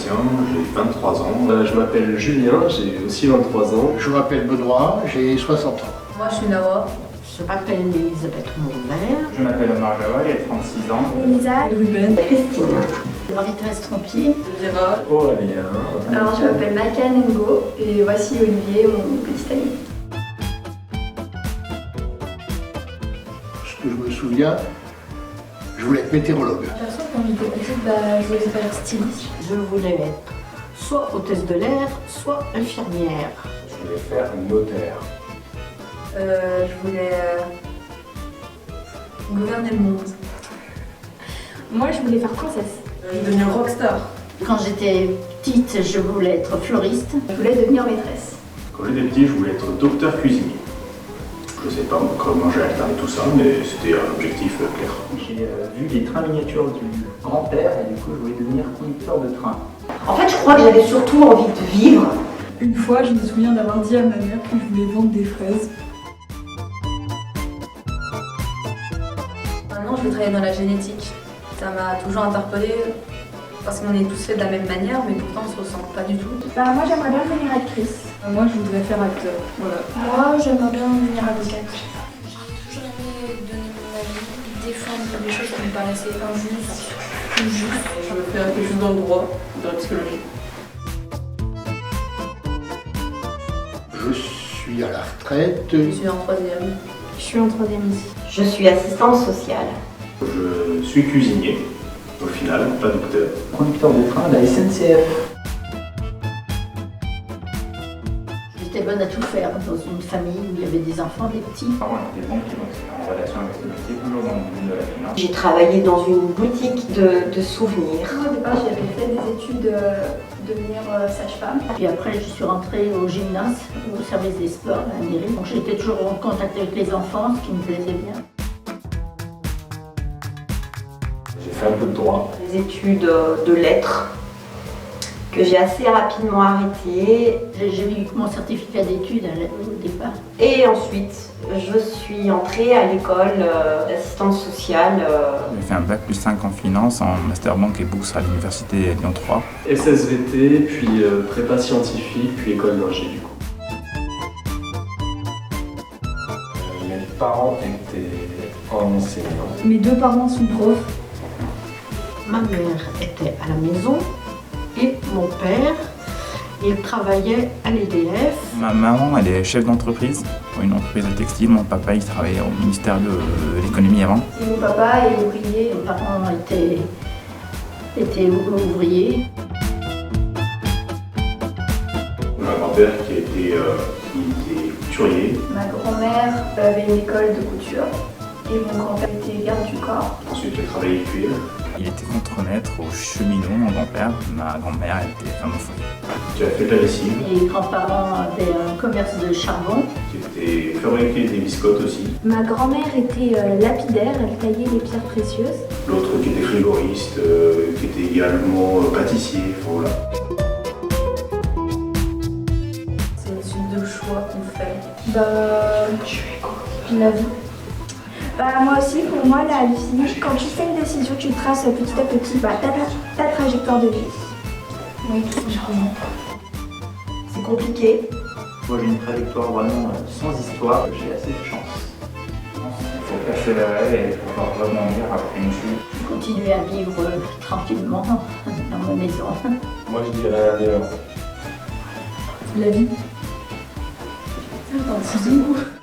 Sébastien, j'ai 23 ans. Je m'appelle Julien, j'ai aussi 23 ans. Je m'appelle Benoît, j'ai 60 ans. Moi, je suis Nawa. Je m'appelle Elisabeth Mourvert. Je m'appelle Omar Gawa, j'ai 36 ans. Elisa, Ruben, Christine. Marie-Thérèse Trompier. Vera. Aurélien. alors je m'appelle Maïka Nengo et voici Olivier, mon petit ami. Ce que je me souviens, je voulais être météorologue. Perso, quand j'étais petite, je voulais faire styliste. Je voulais être soit hôtesse de l'air, soit infirmière. Je voulais faire notaire. Je voulais gouverner le monde. Moi, je voulais faire princesse. Devenir rockstar. Quand j'étais petite, je voulais être fleuriste. Je voulais devenir maîtresse. Quand j'étais petit, je voulais être docteur cuisinier. Je sais pas comment j'ai alterné tout ça, mais c'était un objectif clair. J'ai vu les trains miniatures du grand-père et du coup je voulais devenir conducteur de train. En fait, je crois que j'avais surtout envie de vivre. Une fois, je me souviens d'avoir dit à ma mère que je voulais vendre des fraises. Maintenant, je veux travailler dans la génétique. Ça m'a toujours interpellée parce qu'on est tous faits de la même manière, mais pourtant on se ressemble pas du tout. Moi, j'aimerais bien devenir actrice. Moi, je voudrais faire acteur. Voilà. Moi, j'aimerais bien devenir avocate. J'ai toujours aimé donner mon avis, défendre des choses qui me paraissaient injustes ou justes. Je veux faire quelque chose dans le droit, dans la psychologie. Je suis à la retraite. Je suis en troisième. Je suis en troisième ici. Je suis assistante sociale. Je suis cuisinier, au final, pas docteur. Conducteur de train à la SNCF. J'étais bonne à tout faire dans une famille où il y avait des enfants, des petits. Mes parents étaient banquiers, donc c'était en relation avec ce métier, toujours dans le domaine de la finance. J'ai travaillé dans une boutique de souvenirs. Moi, au départ, j'avais fait des études de devenir sage-femme. Puis après, je suis rentrée au gymnase, au service des sports, à la mairie. Donc j'étais toujours en contact avec les enfants, ce qui me plaisait bien. J'ai fait un peu de droit. Des études de lettres que j'ai assez rapidement arrêtées. J'ai eu mon certificat d'études au départ. Et ensuite, je suis entrée à l'école d'assistante sociale. J'ai fait un bac plus 5 en finance, en master banque et bourse à l'université Lyon 3. SSVT, puis prépa scientifique, puis école d'ingé du coup. Mes parents étaient enseignants. Mes deux parents sont profs. Ma mère était à la maison et mon père, il travaillait à l'EDF. Ma maman, elle est chef d'entreprise pour une entreprise de textile. Mon papa, il travaillait au ministère de l'économie avant. Et mon papa est ouvrier. Mes parents étaient ouvriers. Un grand-père qui était couturier. Ma grand-mère avait une école de couture. Et mon grand-père était garde du corps. Ensuite, il a travaillé cuir. Il était contremaître au cheminot, mon grand-père. Ma grand-mère, elle était femme au foyer. Tu as fait de la lessive, Les grands-parents avaient un commerce de charbon. qui était fabriqué des biscottes aussi. Ma grand-mère était lapidaire, elle taillait les pierres précieuses. L'autre qui était frigoriste, qui était également pâtissier. Enfin, voilà. C'est une suite de choix qu'on fait. La vie. Moi aussi, pour moi, la vie, quand tu fais une décision, tu traces petit à petit ta trajectoire de vie. Oui, vraiment. C'est compliqué. Moi, j'ai une trajectoire vraiment sans histoire. J'ai assez de chance. Il faut persévérer et pouvoir rebondir après une chute. Continuer à vivre tranquillement dans ma maison. Moi je dirais un néant. La vie. Attends, c'est